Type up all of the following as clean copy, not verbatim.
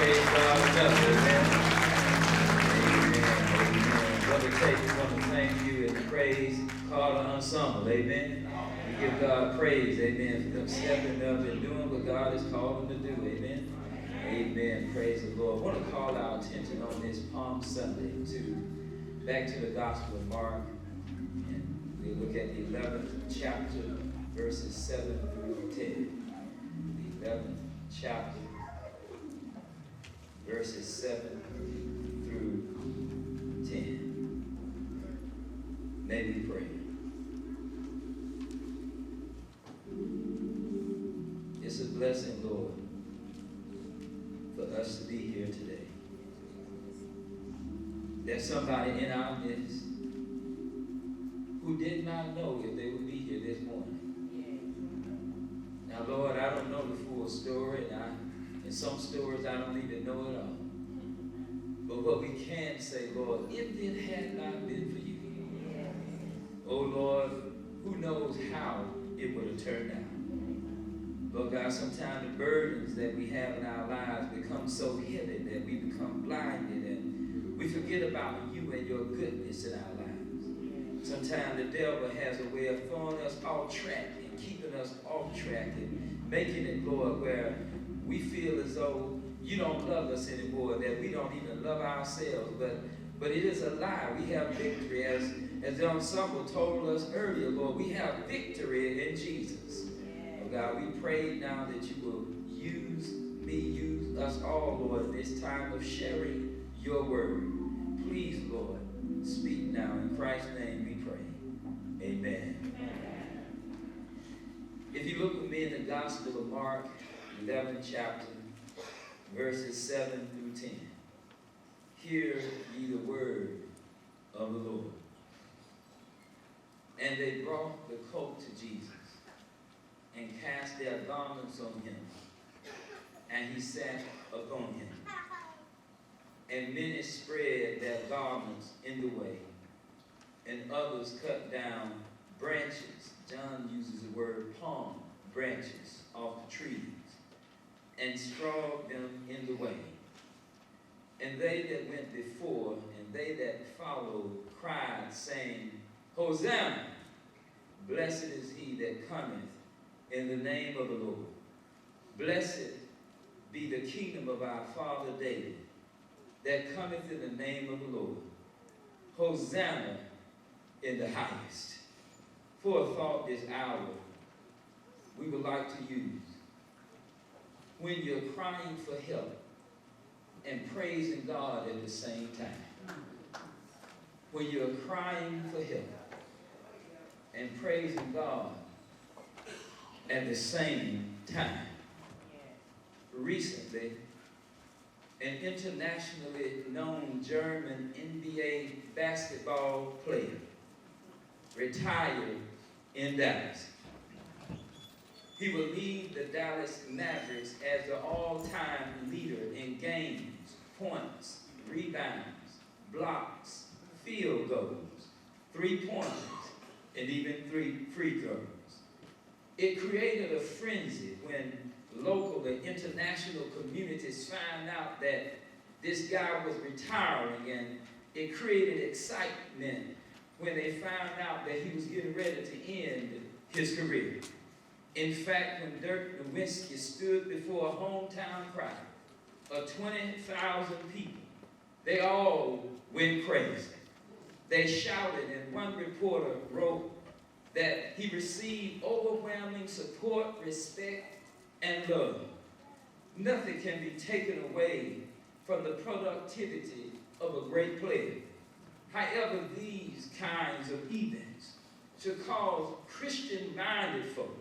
praise God enough, amen. Amen. Brother Tate, we want to thank you in the praise call ensemble, amen. We give God praise, amen, for them stepping up and doing what God has called them to do, amen. Amen. Praise the Lord. I want to call our attention on this Palm Sunday back to the Gospel of Mark, and we look at the 11th chapter, verses 7 through 10. The 11th chapter, verses 7 through 10. May we pray. It's a blessing, Lord, for us to be here today. There's somebody in our midst who did not know if they would be here this morning. Now, Lord, I don't know the full story, and some stories I don't even know at all. But what we can say, Lord, if it had not been for you, oh Lord, who knows how it would have turned out. Lord God, sometimes the burdens that we have in our lives become so heavy that we become blinded and we forget about you and your goodness in our lives. Sometimes the devil has a way of throwing us off track and keeping us off track and making it, Lord, where we feel as though you don't love us anymore, that we don't even love ourselves. But it is a lie. We have victory. As the ensemble told us earlier, Lord, we have victory in Jesus. Oh God, we pray now that you will use me, use us all, Lord, in this time of sharing your word. Please, Lord, speak now. In Christ's name we pray. Amen. If you look with me in the Gospel of Mark, 11th chapter, verses 7 through 10. Hear ye the word of the Lord. And they brought the colt to Jesus, and cast their garments on him, and he sat upon him. And many spread their garments in the way, and others cut down branches. John uses the word palm branches off the trees, and strawed them in the way. And they that went before and they that followed cried, saying, Hosanna! Blessed is he that cometh in the name of the Lord. Blessed be the kingdom of our father David, that cometh in the name of the Lord. Hosanna in the highest. For a thought this hour we would like to use. When you're crying for help and praising God at the same time. When you're crying for help and praising God at the same time. Recently, an internationally known German NBA basketball player retired in Dallas. He will lead the Dallas Mavericks as the all-time leader in games, points, rebounds, blocks, field goals, three-pointers, and even free throws. It created a frenzy when local and international communities found out that this guy was retiring, and it created excitement when they found out that he was getting ready to end his career. In fact, when Dirk Nowitzki stood before a hometown crowd of 20,000 people, they all went crazy. They shouted, and one reporter wrote that he received overwhelming support, respect, and love. Nothing can be taken away from the productivity of a great player. However, these kinds of events should cause Christian-minded folk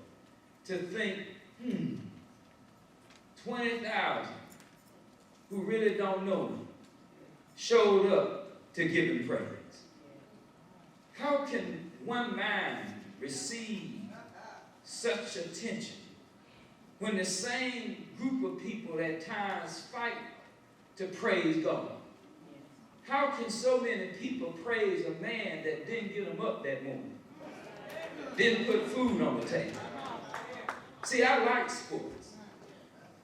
to think, 20,000 who really don't know him showed up to give him praise. How can one mind receive such attention when the same group of people at times fight to praise God? How can so many people praise a man that didn't get them up that morning? Didn't put food on the table? See, I like sports.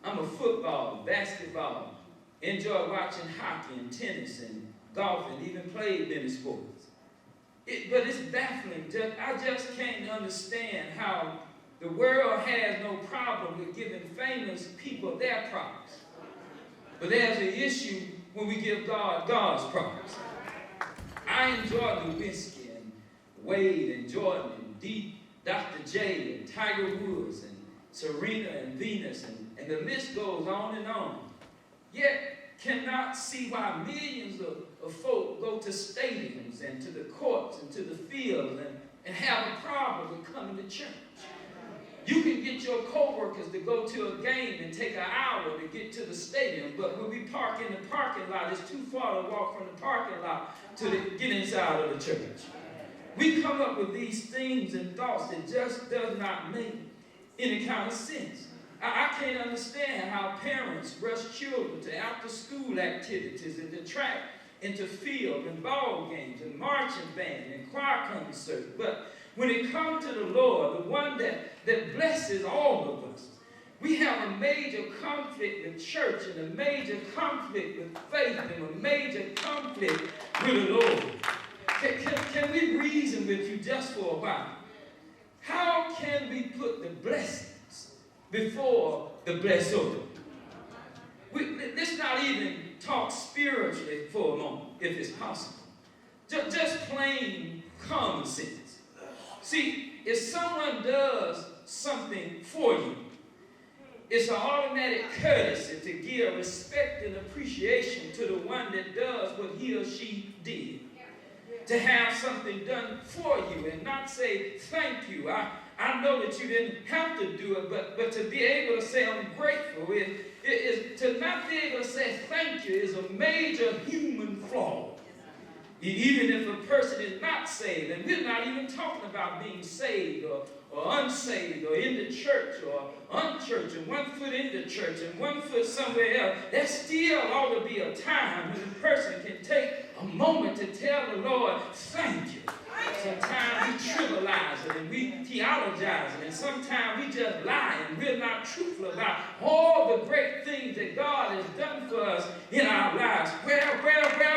I'm a football, basketball, enjoyed watching hockey and tennis and golf and even played many sports. But it's baffling. I just can't understand how the world has no problem with giving famous people their props. But there's an issue when we give God God's props. I enjoy the whiskey and Wade and Jordan and Dr. J and Tiger Woods and Serena and Venus and the list goes on and on. Yet cannot see why millions of folk go to stadiums and to the courts and to the fields and have a problem with coming to church. You can get your co-workers to go to a game and take an hour to get to the stadium, but when we park in the parking lot, it's too far to walk from the parking lot to get inside of the church. We come up with these things and thoughts that just does not make any kind of sense. I can't understand how parents rush children to after-school activities and to track and to field and ball games and marching band and choir concerts. But when it comes to the Lord, the one that blesses all of us, we have a major conflict with church and a major conflict with faith and a major conflict with the Lord. Can we reason with you just for a while? How can we put the blessings before the blessor? Let's not even talk spiritually for a moment, if it's possible. Just plain common sense. See, if someone does something for you, it's an automatic courtesy to give respect and appreciation to the one that does what he or she did. To have something done for you and not say thank you. I know that you didn't have to do it, but to be able to say I'm grateful is to not be able to say thank you is a major human flaw. Even if a person is not saved, and we're not even talking about being saved or unsaved or in the church or unchurched and 1 foot in the church and 1 foot somewhere else, there still ought to be a time when a person can take a moment to tell the Lord, thank you. Sometimes we trivialize it and we theologize it, and sometimes we just lie and we're not truthful about all the great things that God has done for us in our lives. Where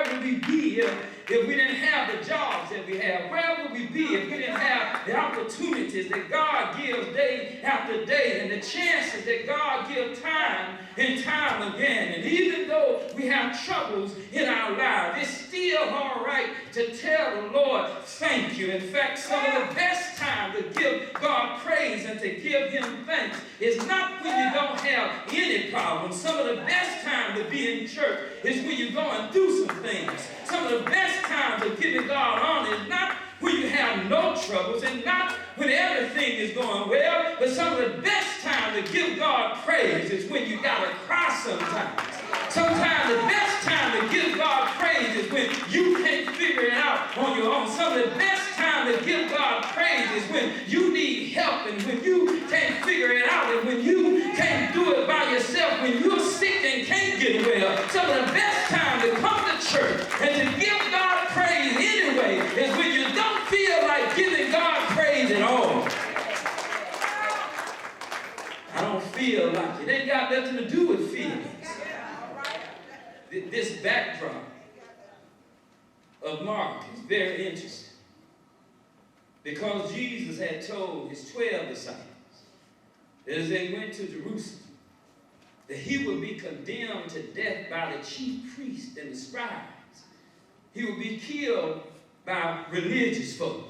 would we be if we didn't have the jobs that we have? Where would we be if we didn't have the opportunities that God gives day after day and the chances that God gives time and time again? And even though we have troubles in our lives, it's still all right to tell the Lord thank you. In fact, some of the best time to give God praise and to give him thanks is not when you don't have any problems. Some of the best time to be in church is when you're going through some things. Some of the best times of giving God honor is not when you have no troubles and not when everything is going well, but some of the best time to give God praise is when you got to cry sometimes. Sometimes the best time to give God praise is when you can't figure it out on your own. Some of the best time to give God praise is when you need help and when you can't figure it out and when you can't do it by yourself, when you're sick and can't get well. Some of the best time to come to church and to give God praise anyway is when you don't feel like giving God praise at all. I don't feel like it. It ain't got nothing to do with feelings. This backdrop of Mark is very interesting because Jesus had told his 12 disciples that as they went to Jerusalem that he would be condemned to death by the chief priests and the scribes. He would be killed by religious folk.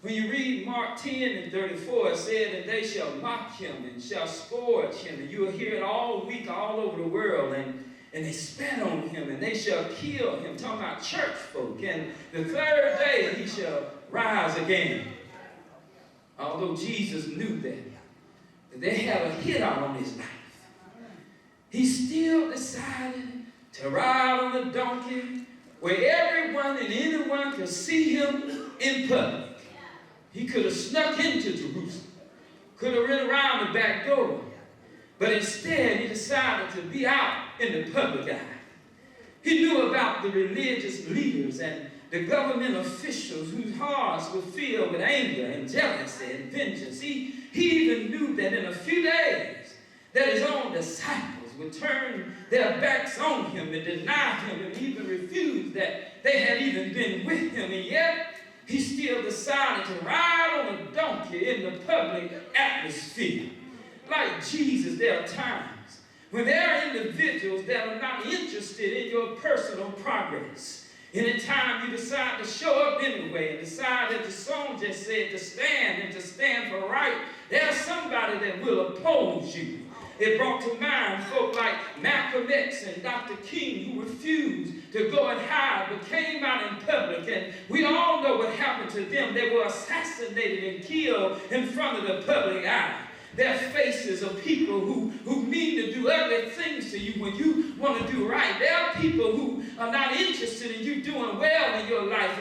When you read Mark 10 and 34, it said, and they shall mock him and shall scourge him, and you will hear it all week all over the world, and they spat on him, and they shall kill him. Talking about church folk. And the third day he shall rise again. Although Jesus knew that they had a hit out on his life, he still decided to ride on a donkey where everyone and anyone could see him in public. He could have snuck into Jerusalem, could have ran around the back door, but instead he decided to be out in the public eye. He knew about the religious leaders and the government officials whose hearts were filled with anger and jealousy and vengeance. He even knew that in a few days that his own disciples would turn their backs on him and deny him and even refuse that they had even been with him. And yet, he still decided to ride on a donkey in the public atmosphere. Like Jesus, there are times when there are individuals that are not interested in your personal progress. Anytime you decide to show up anyway and decide, as the song just said, to stand and to stand for right, there's somebody that will oppose you. It brought to mind folk like Malcolm X and Dr. King, who refused to go and hide but came out in public. And we all know what happened to them. They were assassinated and killed in front of the public eye. Their faces of people who mean to do ugly things to you when you want to do right. There are people who are not interested in you doing well in your life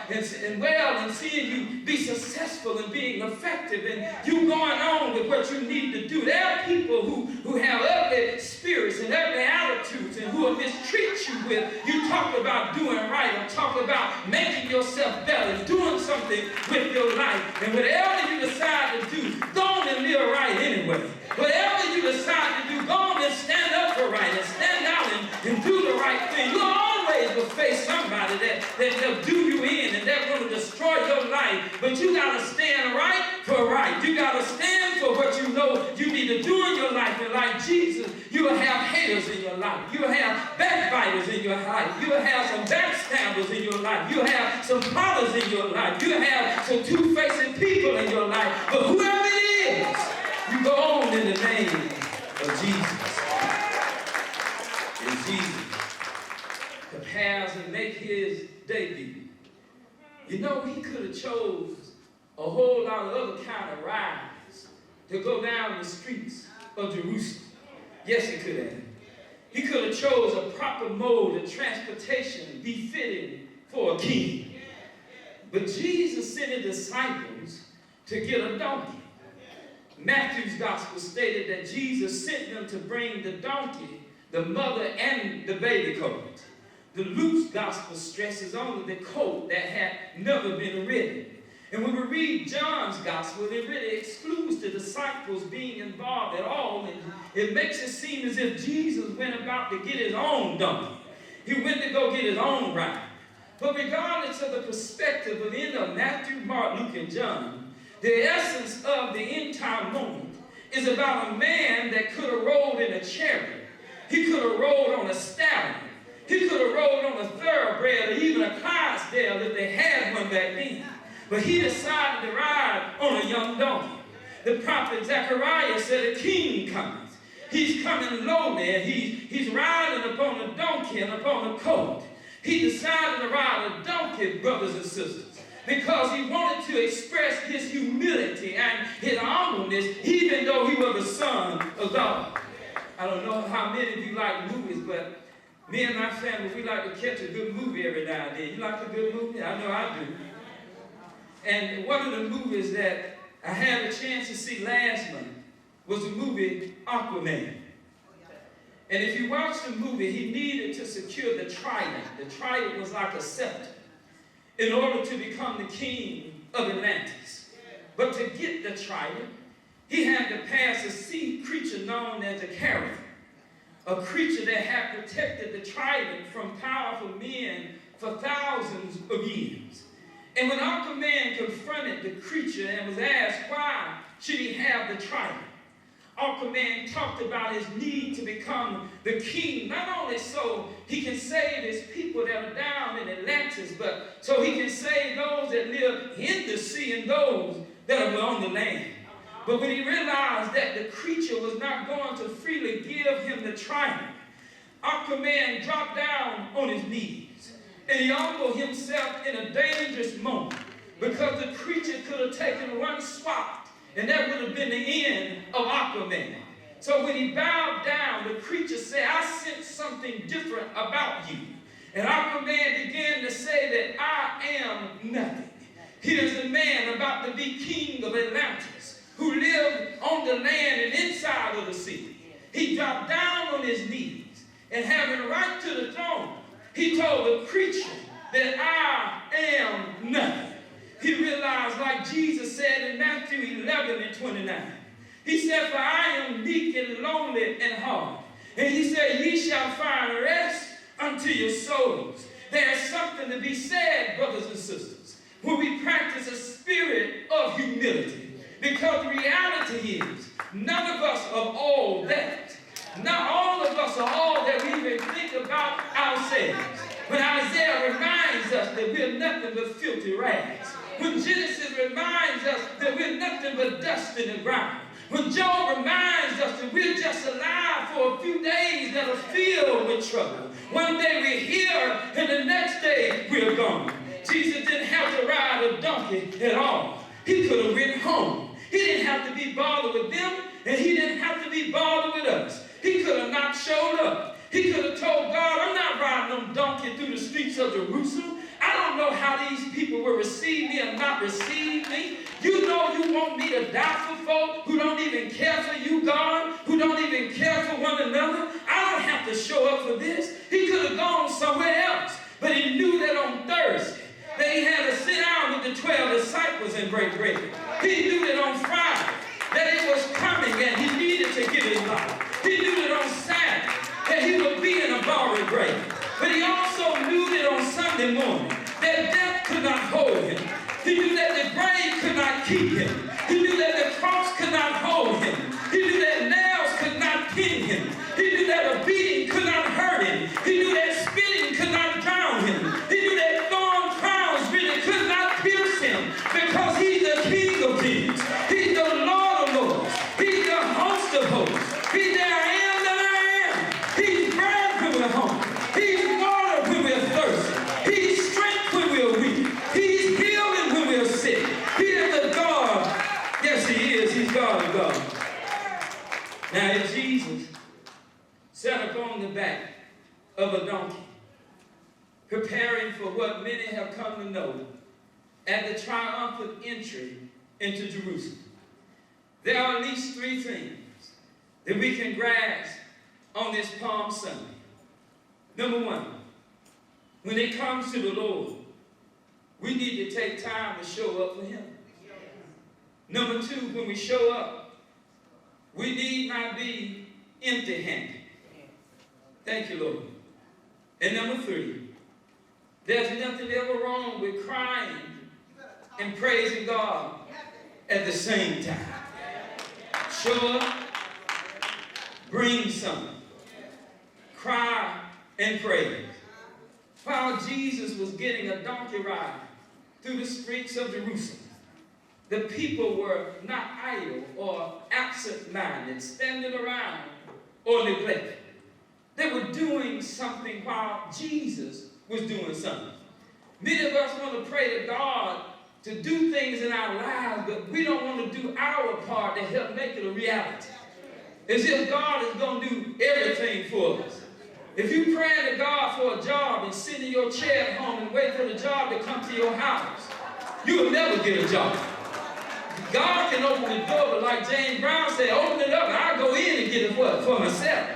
and seeing you be successful and being effective and you going on with what you need to do. There are people who have ugly spirits and ugly attitudes and who will mistreat you with you talk about doing right or talk about making yourself better, doing something with your life. And whatever you decide to do, go on and live right anyway. Whatever you decide to do, go on and stand up for right and stand out and do the right thing. You always will face somebody that'll do you in and they're going to destroy your life. But you got to stand right for right. You got to stand for what you know you need to do in your life. And like Jesus, you will have haters in your life. You will have backbiters in your life. You will have some backstabbers in your life. You will have some plotters in your life. You will have some two-faced people in your life. But whoever it is, you go on in the name of Jesus. And Jesus prepares and make his debut. You know, he could have chose a whole lot of other kind of rides to go down the streets of Jerusalem. Yes, he could have. He could have chose a proper mode of transportation befitting for a king. But Jesus sent his disciples to get a donkey. Matthew's gospel stated that Jesus sent them to bring the donkey, the mother, and the baby colt. The Luke's gospel stresses only the colt that had never been ridden. And when we read John's gospel, it really excludes the disciples being involved at all. And it makes it seem as if Jesus went about to get his own donkey. He went to go get his own ride. But regardless of the perspective of any of Matthew, Mark, Luke, and John, the essence of the entire moment is about a man that could have rode in a chariot. He could have rode on a stallion. He could have rode on a thoroughbred or even a Clydesdale if they had one back then. But he decided to ride on a young donkey. The prophet Zechariah said, a king comes. He's coming lowly and he's riding upon a donkey and upon a colt. He decided to ride a donkey, brothers and sisters, because he wanted to express his humility and his humbleness, even though he was the son of God. I don't know how many of you like movies, but me and my family, we like to catch a good movie every now and then. You like a good movie? I know I do. And one of the movies that I had a chance to see last month was the movie Aquaman. And if you watch the movie, he needed to secure the trident. The trident was like a scepter in order to become the king of Atlantis. But to get the trident, he had to pass a sea creature known as a carrier, a creature that had protected the trident from powerful men for thousands of years. And when Aquaman confronted the creature and was asked why should he have the trident, Aquaman talked about his need to become the king, not only so he can save his people that are down in Atlantis, but so he can save those that live in the sea and those that are on the land. But when he realized that the creature was not going to freely give him the trident, Aquaman dropped down on his knees and he humbled himself in a dangerous moment, because the creature could have taken one swat and that would have been the end of Aquaman. So when he bowed down, the creature said, I sense something different about you. And Aquaman began to say that I am nothing. Here's a man about to be king of Atlantis, who lived on the land and inside of the sea. He dropped down on his knees, and having right to the throne, he told the creature that I am nothing. He realized, like Jesus said in Matthew 11:29, he said, for I am meek and lonely and hard, And he said, ye shall find rest unto your souls. There's something to be said, brothers and sisters, when we practice a spirit of humility. Because the reality is, none of us are all that. Not all of us are all that we even think about ourselves. When Isaiah reminds us that we're nothing but filthy rags. When Genesis reminds us that we're nothing but dust in the ground. When Job reminds us that we're just alive for a few days that are filled with trouble. One day we're here and the next day we're gone. Jesus didn't have to ride a donkey at all. He could have went home. He didn't have to be bothered with them, and he didn't have to be bothered with us. He could have not showed up. He could have told God, I'm not riding no donkey through the streets of Jerusalem. I don't know how these people will receive me or not receive me. You know you want me to die for folk who don't even care for you, God, who don't even care for one another. I don't have to show up for this. He could have gone somewhere else, but he knew that on Thursday they had to sit down with the 12 disciples and break bread. He knew that on Friday that it was coming and he needed to give his life. He knew that on Saturday that he would be in a borrowed grave. But he also knew that on Sunday morning that death could not hold him. He knew that the grave could not keep him. He knew that the cross could not hold him. He knew that nails could not pin him. He knew that a beating could not hurt him. He knew that spitting could not drown him. He knew that thorn crowns really could not pierce him because he's the King of kings. He's the Lord of lords. He's the host of hosts. He's the I am that I am. He's bread when we're hungry. He's water when we're thirsty. He's strength when we're weak. He's healing when we're sick. He is the God. Yes, he is. He's God of God. Now, if Jesus sat upon the back of a donkey, preparing for what many have come to know at the triumphant entry into Jerusalem, there are at least three things that we can grasp on this Palm Sunday. Number one, when it comes to the Lord, we need to take time to show up for him. Number two, when we show up, we need not be empty-handed. Thank you, Lord. And number three, there's nothing ever wrong with crying and praising God at the same time. Show up, bring something, cry and praise. While Jesus was getting a donkey ride through the streets of Jerusalem, the people were not idle or absent-minded, standing around or neglected. They were doing something while Jesus was doing something. Many of us want to pray to God to do things in our lives, but we don't want to do our part to help make it a reality. As if God is going to do everything for us. If you pray to God for a job and sit in your chair at home and wait for the job to come to your house, you will never get a job. God can open the door, but like James Brown said, open it up and I'll go in and get it for myself.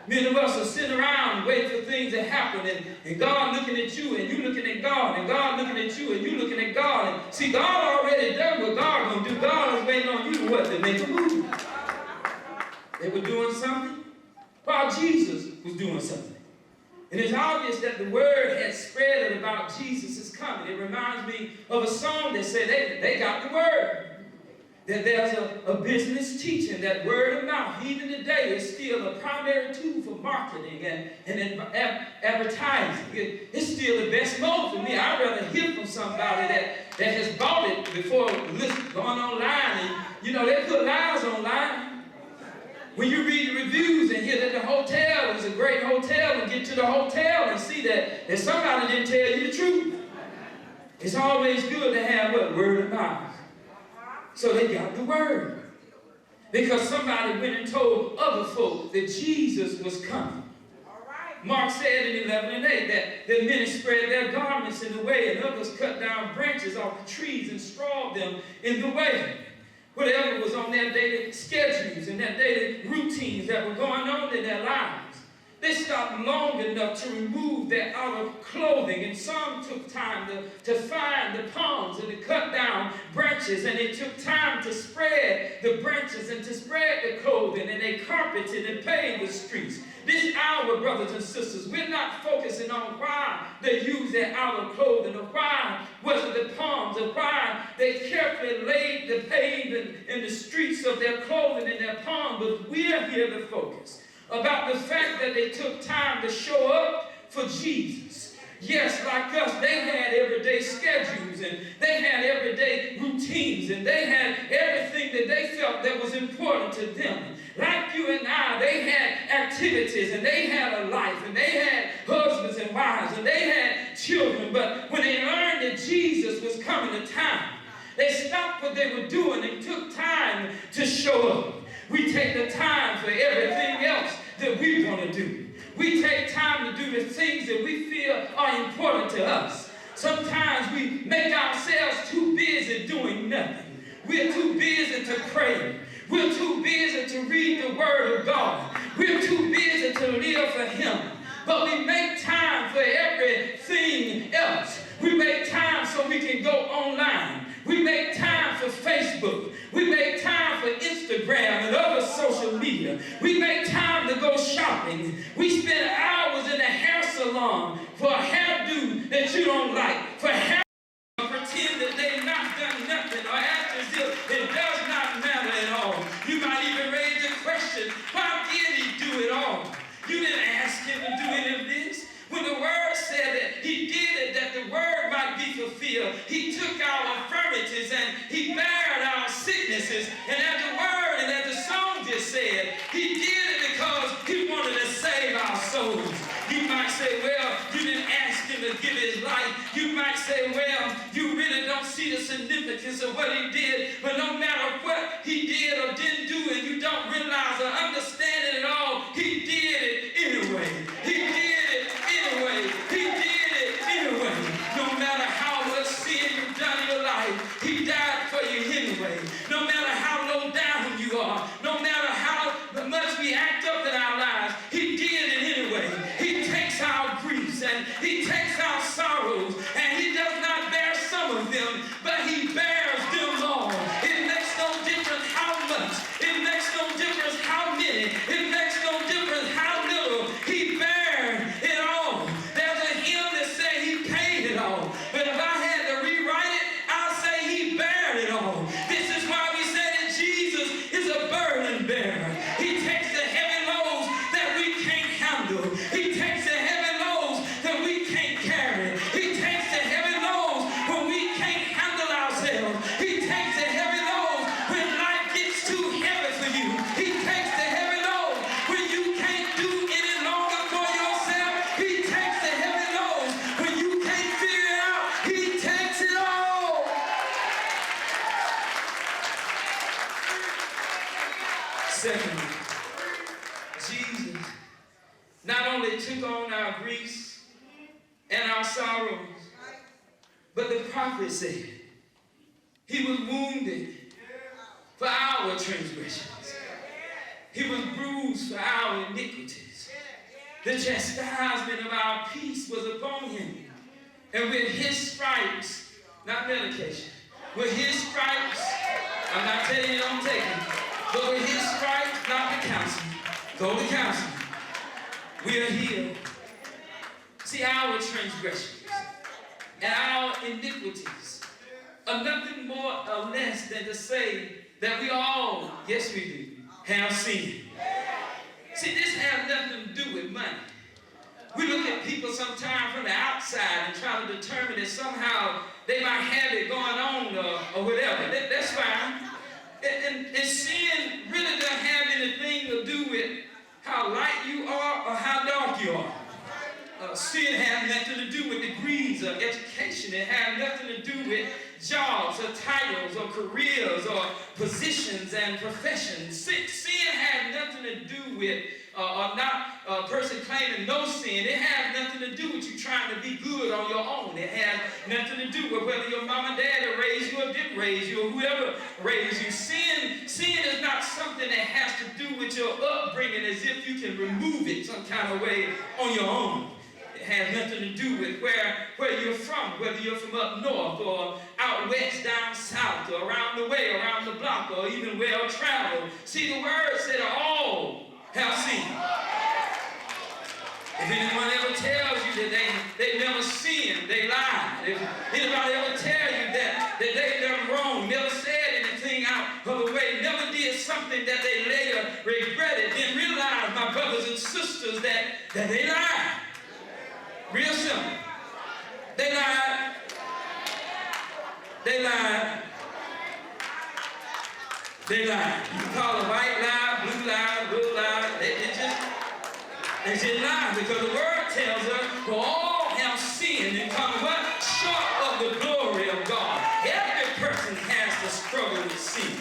Many of us are sitting around waiting for things to happen, and God looking at you, and you looking at God, and God looking at you, and you looking at God. And see, God already done what God going to do. God is waiting on you to what? To make a move. They were doing something while Jesus was doing something. And it's obvious that the word had spread about Jesus' coming. It reminds me of a song that said they got the word. That there's a business teaching that word of mouth, even today, is still a primary tool for marketing and advertising. It's still the best mode for me. I'd rather hear from somebody that has bought it before going online. And, you know, they put lies online. When you read the reviews and hear that the hotel is a great hotel and get to the hotel and see that somebody didn't tell you the truth. It's always good to have what? Word of mouth. So they got the word. Because somebody went and told other folk that Jesus was coming. Mark said in 11 and 8 that many spread their garments in the way and others cut down branches off the trees and strawed them in the way. Whatever was on their daily schedules and their daily routines that were going on in their lives. They They stopped long enough to remove their outer clothing, and some took time to find the palms and to cut down branches, and they took time to spread the branches and to spread the clothing, and they carpeted and paved the streets. This hour, brothers and sisters, we're not focusing on why they used their outer clothing, or why was it the palms, or why they carefully laid the pavement in the streets of their clothing and their palms, but we're here to focus about the fact that they took time to show up for Jesus. Yes, like us, they had everyday schedules, and they had everyday routines, and they had everything that they felt that was important to them. Like you and I, they had activities, and they had a life, and they had husbands and wives, and they had children. But when they learned that Jesus was coming to town, they stopped what they were doing and took time to show up. We take the time for everything else that we want to do. We take time to do the things that we feel are important to us. Sometimes we make ourselves too busy doing nothing. We're too busy to pray. We're too busy to read the Word of God. We're too busy to live for Him. But we make time for everything else. We make time so we can go online. We make time for Facebook. We make time for Instagram and other social media. We make time to go shopping. We spend hours in a hair salon for a hairdo that you don't like, for hair pretend that they've not done nothing, or act as if it does not matter at all. You might even raise the question, why did He do it all? You didn't ask Him to do any of this. When the Word said that He did it, that the Word might be fulfilled, He took our infirmities and He bared our sicknesses. And as the Word and as the song just said, He did it because He wanted to save our souls. You might say, well, you didn't ask Him to give His life. You might say, well, you really don't see the significance of what He did. But no matter what He did or didn't do, and you don't realize or understand it at all, He did it anyway. He did it anyway. He did it anyway. No matter how much sin you've done in your life, He died for you anyway. No matter how low down you are, no matter how much we act up in our lives, He did it anyway. He takes our griefs and He takes our sorrows, and He does not bear some of them, but He bears them all. It makes no difference how much. It makes no difference how many. It makes no difference how little. He bears it all. There's a hymn that says He paid it all. But if I had to rewrite it, I'll say He bared it all. This is why we say that Jesus is a burden bearer. He takes the heavy loads that we can't handle. He takes the heavy loads that we can't carry. He takes the heavy loads when we can't handle ourselves. He takes the heavy loads when life gets too heavy for you. He takes the heavy loads when you can't do any longer for yourself. He takes the heavy loads when you can't figure it out. He takes it all. Secondly, Jesus not only took on our griefs and our sorrows, but the prophet said He was wounded for our transgressions. He was bruised for our iniquities. The chastisement of our peace was upon Him. And with His stripes, not medication, with His stripes, I'm not telling you don't take them, but with His stripes, not the counseling, go to counseling, we are healed. See, our transgressions and our iniquities are nothing more or less than to say that we all, yes we do, have sinned. See, this has nothing to do with money. We look at people sometimes from the outside and try to determine that somehow they might have it going on or whatever. That's fine. And sin really doesn't have anything to do with how light you are or how dark you are. Sin has nothing to do with degrees or education. It has nothing to do with jobs or titles or careers or positions and professions. Sin has nothing to do with or not a person claiming no sin. It has nothing to do with you trying to be good on your own. It has nothing to do with whether your mom and dad raised you or didn't raise you or whoever raised you. Sin is not something that has to do with your upbringing upbringing as if you can remove it some kind of way on your own. It has nothing to do with where you're from, whether you're from up north or out west, down south, or around the way, around the block, or even well traveled. See, the word said all have sinned. If anyone ever tells you that they never sinned, they lied. If anybody ever tell you that they done wrong, never said anything out of the way, never did something that they later regretted, then realize, my brothers and sisters, that they lied. Real simple. They lied. They lied. They lied. You can call it white lie, blue lie, blue lie. They just lie, because the word tells us, for all have sinned and come what? Short of the glory of God. Every person has to struggle with sin.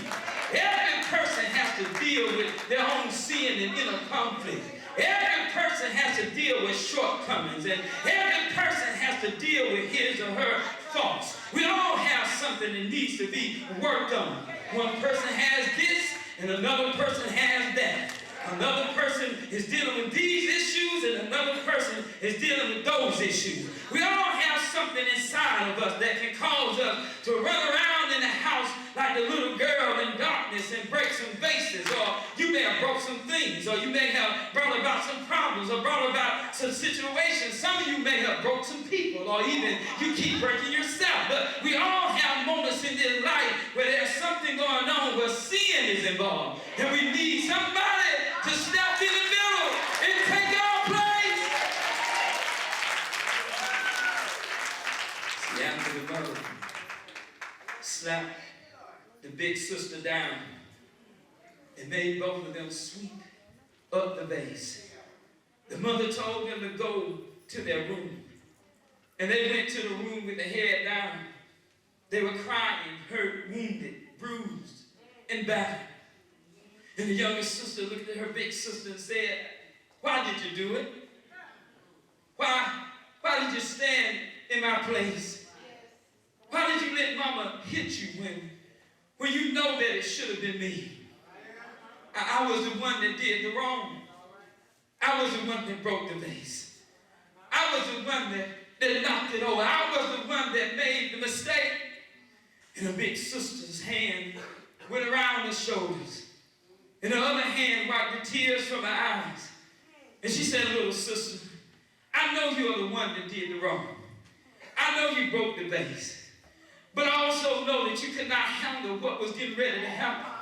Every person has to deal with their own sin and inner conflict. Every person has to deal with shortcomings, and every person has to deal with his or her faults. We all have something that needs to be worked on. One person has this, and another person has that. Another person is dealing with these issues, and another person is dealing with those issues. We all have something inside of us that can cause us to run around in the house like the little girl in darkness and break some vases, or you may have broke some things, or you may have brought about some problems, or brought about some situations. Some of you may have broke some people, or even you keep breaking yourself. But we all have moments in this life where there's something going on where sin is involved, and we need somebody to step in the middle and take our place. See, after the mother slapped the big sister down and made both of them sweep up the vase, the mother told them to go to their room. And they went to the room with their head down. They were crying, hurt, wounded, bruised, and battered. And the youngest sister looked at her big sister and said, "Why did you do it? Why did you stand in my place? Why did you let mama hit you when you know that it should have been me? I was the one that did the wrong. I was the one that broke the vase. I was the one that knocked it over. I was the one that made the mistake." And her big sister's hand went around her shoulders, and her other hand wiped the tears from her eyes. And she said, "Little sister, I know you're the one that did the wrong. I know you broke the vase. But I also know that you could not handle what was getting ready to happen.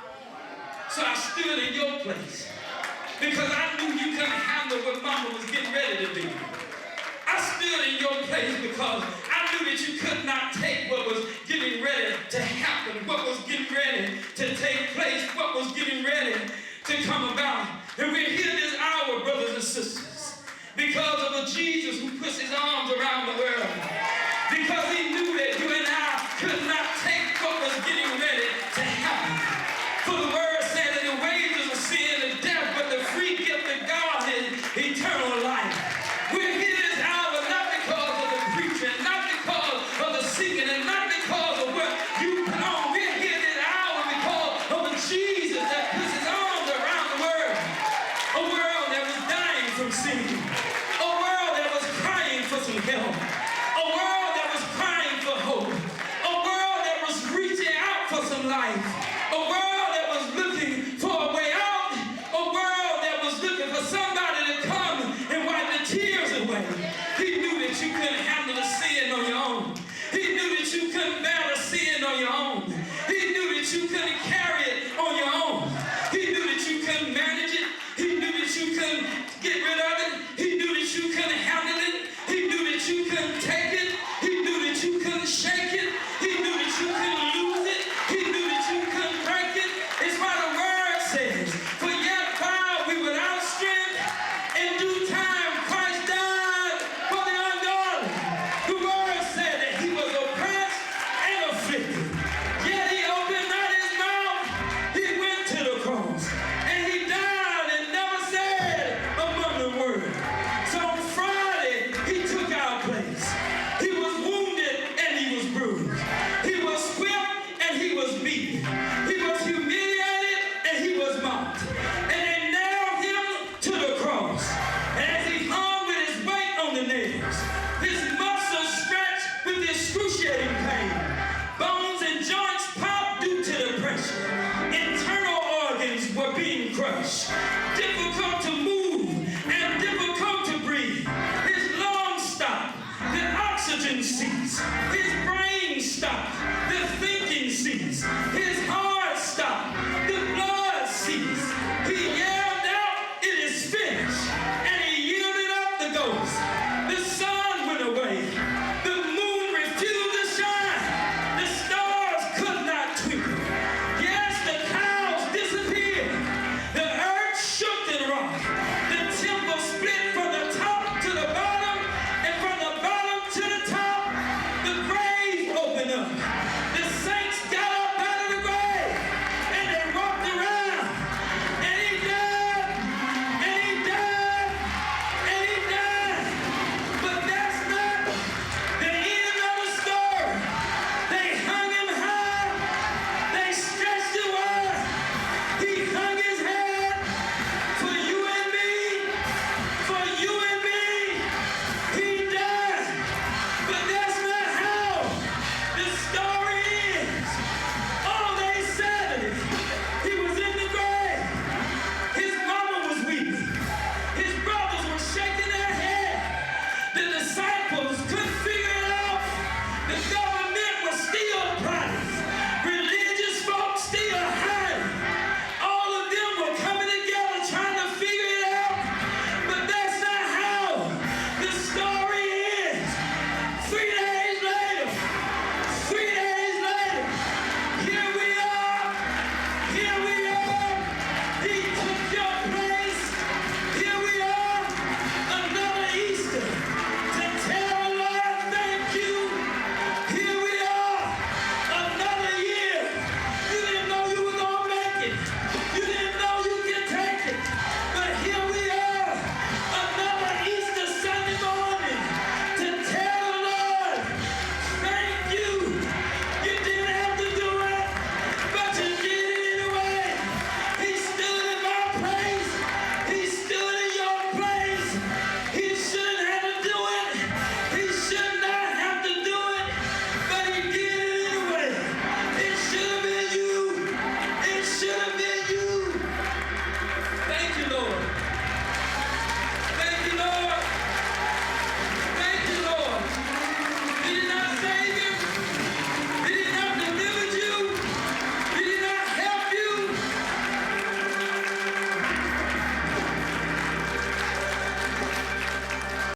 So I stood in your place because I knew you couldn't handle what mama was getting ready to do. I stood in your place because I knew that you could not take what was getting ready to happen, what was getting ready to take place, what was getting ready to come about. And we're here this hour, brothers and sisters, because of a Jesus who puts his arms around the world. Because he knew that you and I could not take what was getting ready to happen. For the word said that the wages of sin is death, but the free gift of God is eternal life. We're here this hour not because of the preaching, not because of the singing, and not because of what you put on. We're here this hour because of a Jesus that puts his arms around the world. A world that was dying from sin. A world that was crying for some help. A world that was crying for hope. A world that was reaching out for some life. A world that was looking for a way out. A world that was looking for somebody to come and wipe the tears away. He knew that you couldn't handle the sin on your own. He knew that you couldn't bear the sin on your own. He knew that you couldn't carry it on your own. He knew that you couldn't manage it. He knew that you couldn't get rid of it. He knew that you couldn't handle it. He knew that you couldn't take it. He knew that you couldn't shake it. He knew that you couldn't lose it. He knew that you couldn't break it. It's why the word says, "For yet while we were without strength, in due time Christ died for the ungodly." The word said that he was oppressed and afflicted, yet he opened not his mouth. He went to the cross, and he died and never said a mumbling word. So on Friday, he took our place. He was wounded and he was bruised. He was whipped and he was beaten. He was humiliated and he was mocked. being crushed. Difficult